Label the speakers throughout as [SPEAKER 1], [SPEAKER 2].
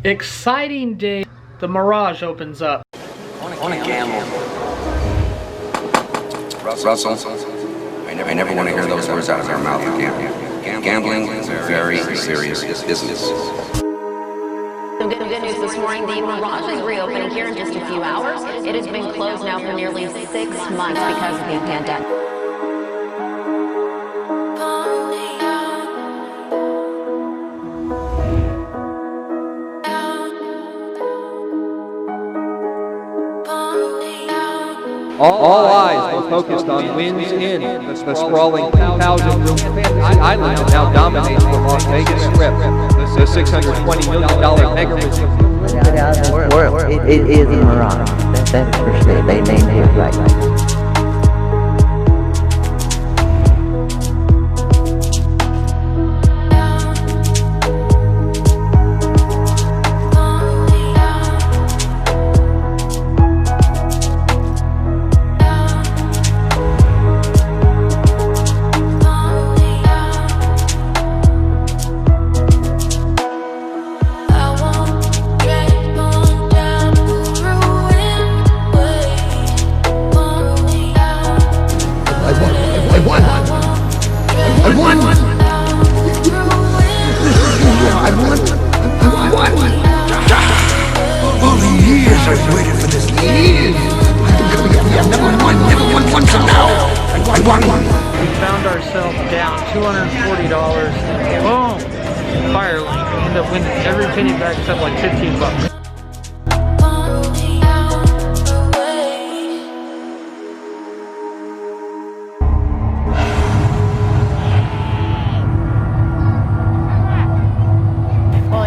[SPEAKER 1] Exciting day. The Mirage opens up.
[SPEAKER 2] I want to gamble. Russell, I never want to hear those words out of your mouth again. Gambling is a very serious business.
[SPEAKER 3] Some good news this morning. The Mirage is reopening here in just a few hours. It has been closed now for nearly 6 months because of the pandemic.
[SPEAKER 4] All eyes were focused on Wynns Inn, the sprawling 2,000-room island that now dominates the Las Vegas Strip. The $620 million mega resort.
[SPEAKER 5] It is a mirage. That's for sure. They named it right.
[SPEAKER 6] All the years I've waited for this. Years. I've never won once and now I won.
[SPEAKER 1] We found ourselves down $240. Boom! Firelink. We end up winning every penny back except like 15 bucks.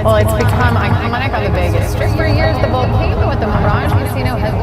[SPEAKER 7] Well, it's become iconic on the Vegas Strip for years. The volcano at the Mirage Casino has